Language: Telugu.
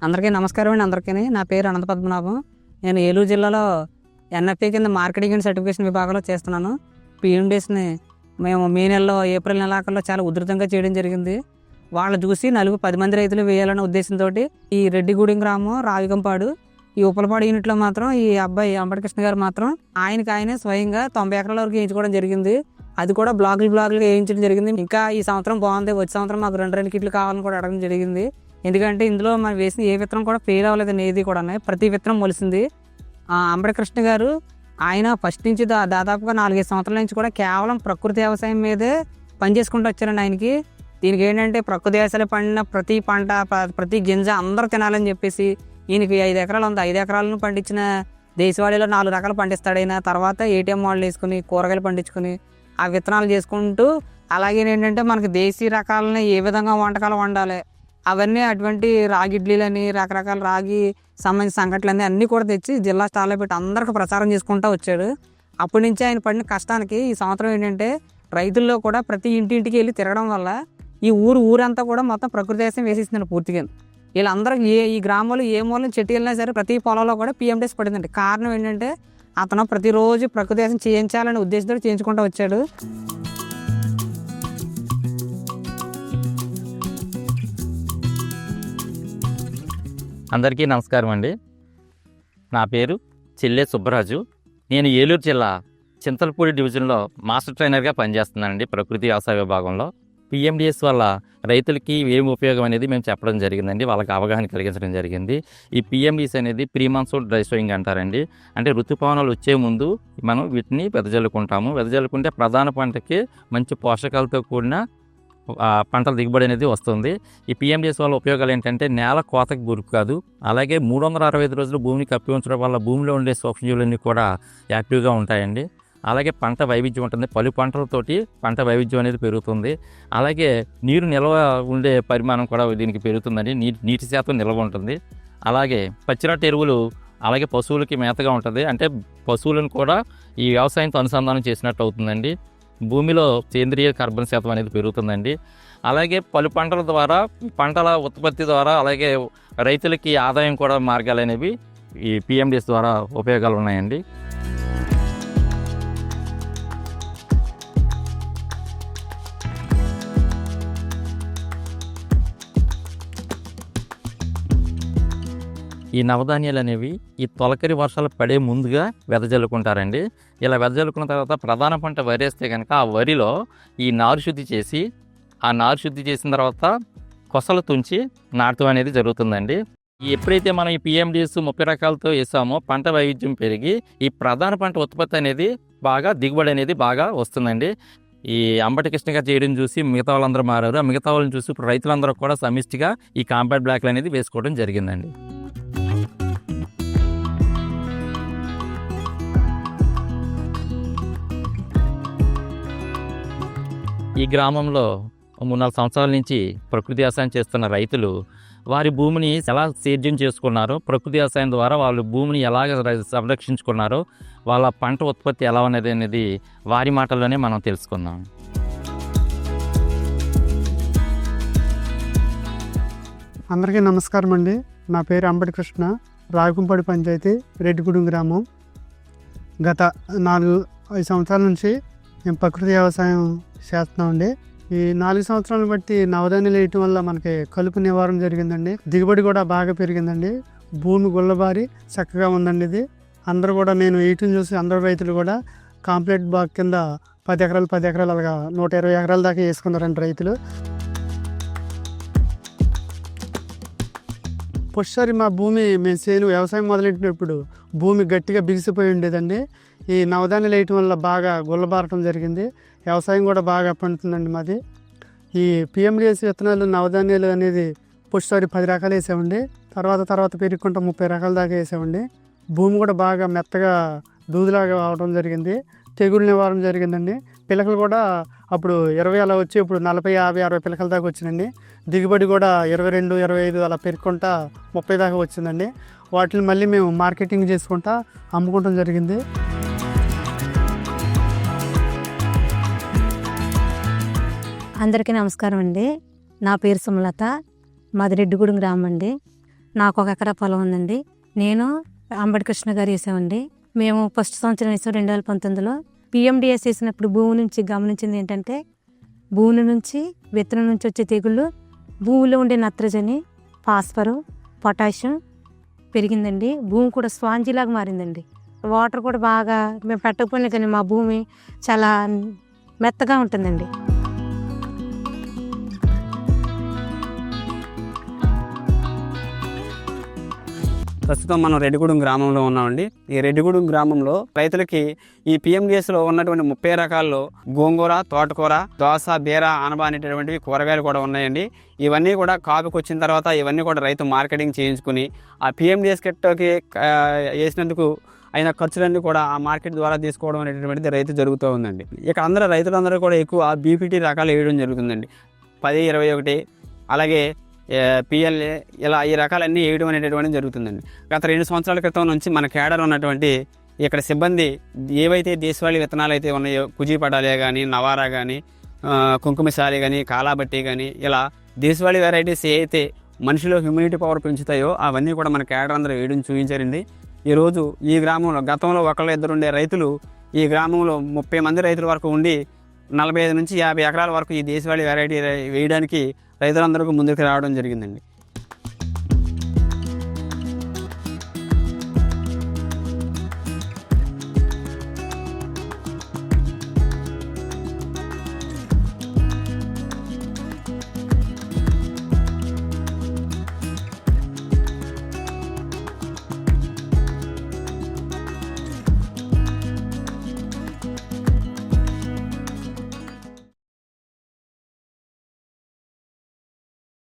అందరికీ నమస్కారం అండి. అందరికీ నా పేరు అనంత పద్మనాభం. నేను ఏలూరు జిల్లాలో ఎన్ఎఫ్ఏ కింద మార్కెటింగ్ అండ్ సర్టిఫికేషన్ విభాగంలో చేస్తున్నాను. పిఎండిఎస్ని మేము మే నెలలో ఏప్రిల్ నెలాఖరులో చాలా ఉధృతంగా చేయడం జరిగింది. వాళ్ళు చూసి 10 మంది రైతులు వేయాలనే ఉద్దేశంతో ఈ రెడ్డిగూడెం గ్రామం రావిగంపాడు ఈ ఉప్పలపాడు యూనిట్లో మాత్రం ఈ అబ్బాయి అంబటి కృష్ణ గారు మాత్రం ఆయనే స్వయంగా 90 ఎకరాల వరకు వేయించుకోవడం జరిగింది. అది కూడా బ్లాగులుగా వేయించడం జరిగింది. ఇంకా ఈ సంవత్సరం బాగుంది, వచ్చే సంవత్సరం మాకు 2 కిట్లు కావాలని కూడా అడగడం జరిగింది. ఎందుకంటే ఇందులో మనం వేసిన ఏ విత్తనం కూడా ఫెయిల్ అవ్వలేదని ఏది కూడా ప్రతి విత్తనం మొలిసింది. అంబటి కృష్ణ గారు ఆయన ఫస్ట్ నుంచి దాదాపుగా 4-5 సంవత్సరాల నుంచి కూడా కేవలం ప్రకృతి వ్యవసాయం మీదే పనిచేసుకుంటూ వచ్చారండి. ఆయనకి దీనికి ఏంటంటే ప్రకృతి వ్యవసాయం పండిన ప్రతి పంట ప్రతి గింజ అందరూ తినాలని చెప్పేసి ఈయనకి 5 ఎకరాలు ఉంది. 5 ఎకరాలను పండించిన దేశవాళీలో 4 రకాలు పండిస్తాడు. ఆయన తర్వాత ఏటీఎం మోడల్ వేసుకుని కూరగాయలు పండించుకుని ఆ విత్తనాలు చేసుకుంటూ అలాగే ఏంటంటే మనకి దేశీ రకాలని ఏ విధంగా వంటకాలు వండాలి అవన్నీ అటువంటి రాగి ఇడ్లీలని రకరకాల రాగి సంబంధించిన సంఘటనలు అన్నీ కూడా తెచ్చి జిల్లా స్టాల్లో పెట్టి అందరికీ ప్రచారం చేసుకుంటూ వచ్చాడు. అప్పటి నుంచి ఆయన పడిన కష్టానికి ఈ సంవత్సరం ఏంటంటే రైతుల్లో కూడా ప్రతి ఇంటింటికి వెళ్ళి తిరగడం వల్ల ఈ ఊరంతా కూడా మొత్తం ప్రకృతి వ్యవసాయం వేసేసిందండి పూర్తిగా. వీళ్ళందరూ ఈ గ్రామంలో ఏ మూలం చెట్టు వెళ్ళినా సరే ప్రతి పొలంలో కూడా పిఎండిఎస్ పడిందండి. కారణం ఏంటంటే అతను ప్రతిరోజు ప్రకృతి వ్యవసాయం చేయించాలనే ఉద్దేశంతో చేయించుకుంటూ వచ్చాడు. అందరికీ నమస్కారం అండి. నా పేరు చెల్లె సుబ్బరాజు. నేను ఏలూరు జిల్లా చింతలపూడి డివిజన్లో మాస్టర్ ట్రైనర్గా పనిచేస్తున్నానండి ప్రకృతి వ్యవసాయ విభాగంలో. పిఎండిఎస్ వల్ల రైతులకి ఏం ఉపయోగం అనేది మేము చెప్పడం జరిగిందండి, వాళ్ళకి అవగాహన కలిగించడం జరిగింది. ఈ పిఎండిఎస్ అనేది ప్రీ మాన్సూన్ డ్రై సోయింగ్ అంటారండి. అంటే ఋతుపవనాలు వచ్చే ముందు మనం వీటిని వెదజల్లుకుంటాము. వెదజల్లుకుంటే ప్రధాన పంటకి మంచి పోషకాలతో కూడిన పంటల దిగుబడి అనేది వస్తుంది. ఈ పిఎండిఎస్ వల్ల ఉపయోగాలు ఏంటంటే నేల కోతకు గురి కాదు, అలాగే 365 రోజులు భూమిని కప్పి ఉంచడం వల్ల భూమిలో ఉండే సూక్ష్మజీవులన్నీ కూడా యాక్టివ్గా ఉంటాయండి. అలాగే పంట వైవిధ్యం ఉంటుంది, పలు పంటలతోటి పంట వైవిధ్యం అనేది పెరుగుతుంది. అలాగే నీరు నిల్వ ఉండే పరిమాణం కూడా దీనికి పెరుగుతుందండి, నీటి శాతం నిల్వ ఉంటుంది. అలాగే పచ్చిరొట్ట ఎరువులు అలాగే పశువులకి మేతగా ఉంటుంది, అంటే పశువులను కూడా ఈ వ్యవసాయంతో అనుసంధానం చేసినట్టు అవుతుందండి. భూమిలో సేంద్రియ కార్బన్ శాతం అనేది పెరుగుతుందండి. అలాగే పలు పంటల ద్వారా పంటల ఉత్పత్తి ద్వారా అలాగే రైతులకి ఆదాయం కూడా మార్గాలు అనేవి ఈ పిఎండిఎస్ ద్వారా ఉపయోగాలు ఉన్నాయండి. ఈ నవధాన్యాలు అనేవి ఈ తొలకరి వర్షాలు పడే ముందుగా వెదజల్లుకుంటారండి. ఇలా వెదజల్లుకున్న తర్వాత ప్రధాన పంట వరి వేస్తే కనుక ఆ వరిలో ఈ నారు శుద్ధి చేసి ఆ నారు శుద్ధి చేసిన తర్వాత కొసలు తుంచి నాటడం అనేది జరుగుతుందండి. ఎప్పుడైతే మనం ఈ పిఎండిఎస్ 30 రకాలతో వేసామో పంట వైవిధ్యం పెరిగి ఈ ప్రధాన పంట ఉత్పత్తి అనేది బాగా దిగుబడి అనేది బాగా వస్తుందండి. ఈ అంబటి కృష్ణ గారు చేయడం చూసి మిగతా వాళ్ళందరూ మారారు. ఆ మిగతా వాళ్ళని చూసి ఇప్పుడు రైతులందరూ కూడా సమిష్టిగా ఈ కాంపాక్ట్ బ్లాక్లు అనేది వేసుకోవడం జరిగిందండి. ఈ గ్రామంలో 3-4 సంవత్సరాల నుంచి ప్రకృతి వ్యవసాయం చేస్తున్న రైతులు వారి భూమిని ఎలా సేద్యం చేసుకున్నారో, ప్రకృతి వ్యవసాయం ద్వారా వాళ్ళు భూమిని ఎలాగ సంరక్షించుకున్నారో, వాళ్ళ పంట ఉత్పత్తి ఎలా అనేది వారి మాటల్లోనే మనం తెలుసుకుందాం. అందరికీ నమస్కారం అండి. నా పేరు అంబటి కృష్ణ, రావిగంపాడు పంచాయతీ రెడ్డిగూడెం గ్రామం. గత 4-5 సంవత్సరాల నుంచి మేము ప్రకృతి వ్యవసాయం చేస్తున్నామండి. ఈ 4 సంవత్సరాలను బట్టి నవధాన్యాలు వేయటం వల్ల మనకి కలుపు నివారణ జరిగిందండి. దిగుబడి కూడా బాగా పెరిగిందండి. భూమి గుల్లబారి చక్కగా ఉందండి. ఇది అందరూ కూడా నేను వేయటం చూసి అందరు రైతులు కూడా కాంప్లీట్ బాగ్ కింద 10 ఎకరాలు అలాగా 120 ఎకరాల దాకా వేసుకున్నారండి రైతులు. పొస్సారి మా భూమి మేము వ్యవసాయం మొదలెట్టినప్పుడు భూమి గట్టిగా బిగిసిపోయి ఉండేదండి. ఈ నవధాన్యాలు వేయటం వల్ల బాగా గుల్లబారటం జరిగింది. వ్యవసాయం కూడా బాగా పండుతుందండి మాది. ఈ పిఎండిఎస్ విత్తనాలు నవధాన్యాలు అనేది పొస్సారి 10 రకాలు వేసామండి. తర్వాత పెరుగుకుంటూ 30 రకాల దాకా వేసామండి. భూమి కూడా బాగా మెత్తగా దూదులాగా అవడం జరిగింది. తెగులు నివారణ జరిగిందండి. పిలకలు కూడా అప్పుడు 20 అలా వచ్చి ఇప్పుడు 40, 50, 60 పిలకల దాకా వచ్చిందండి. దిగుబడి కూడా 22, 25 అలా పెరుగుకుంటా 30 దాకా వచ్చిందండి. వాటిని మళ్ళీ మేము మార్కెటింగ్ చేసుకుంటా అమ్ముకోవడం జరిగింది. అందరికీ నమస్కారం అండి. నా పేరు సుమలత, మాది రెడ్డిగూడెం గ్రామం అండి. నాకు 1 ఎకరా పొలం ఉందండి. నేను అంబటి కృష్ణ గారు వేసామండి. మేము ఫస్ట్ సంవత్సరం వేసాం 2019లో. పిఎండిఎస్ వేసినప్పుడు భూమి నుంచి గమనించింది ఏంటంటే, భూమి నుంచి విత్తనం నుంచి వచ్చే తెగుళ్ళు, భూమిలో ఉండే నత్రజని, ఫాస్ఫరు, పొటాషియం పెరిగిందండి. భూమి కూడా స్పాంజిలాగా మారిందండి. వాటర్ కూడా బాగా మేము పెట్టకపోయినా కానీ మా భూమి చాలా మెత్తగా ఉంటుందండి. ప్రస్తుతం మనం రెడ్డిగూడెం గ్రామంలో ఉన్నామండి. ఈ రెడ్డిగూడెం గ్రామంలో రైతులకి ఈ పిఎండిఎస్లో ఉన్నటువంటి 30 రకాల్లో గోంగూర, తోటకూర, దోస, బీర, ఆనబ అనేటటువంటివి కూరగాయలు కూడా ఉన్నాయండి. ఇవన్నీ కూడా కాపుకి వచ్చిన తర్వాత ఇవన్నీ కూడా రైతు మార్కెటింగ్ చేయించుకుని ఆ పిఎండిఎస్ కిట్కి వేసినందుకు అయిన ఖర్చులన్నీ కూడా ఆ మార్కెట్ ద్వారా తీసుకోవడం అనేటటువంటిది రైతు జరుగుతూ ఉందండి. ఇక రైతులందరూ కూడా ఎక్కువ బీపీటీ రకాలు వేయడం జరుగుతుందండి. 10, 21 అలాగే పిఎల్ఏ ఇలా ఈ రకాలన్నీ వేయడం అనేటటువంటిది జరుగుతుందండి. గత 2 సంవత్సరాల క్రితం నుంచి మన కేడర్ ఉన్నటువంటి ఇక్కడ సిబ్బంది ఏవైతే దేశవాళీ విత్తనాలు అయితే ఉన్నాయో, కుజీపడాలే కానీ, నవారా కానీ, కుంకుమశాలి కానీ, కాలాబట్టి కానీ, ఇలా దేశవాళీ వెరైటీస్ ఏ అయితే మనిషిలో హ్యూమిడిటీ పవర్ పెంచుతాయో అవన్నీ కూడా మన కేడర్ అందరూ వేయడం చూపించారండి. ఈరోజు ఈ గ్రామంలో గతంలో 1-2 ఉండే రైతులు ఈ గ్రామంలో 30 మంది రైతుల వరకు ఉండి 45 నుంచి 50 ఎకరాల వరకు ఈ దేశవాళీ వెరైటీ వేయడానికి రైతులందరికీ ముందుకు రావడం జరిగిందండి.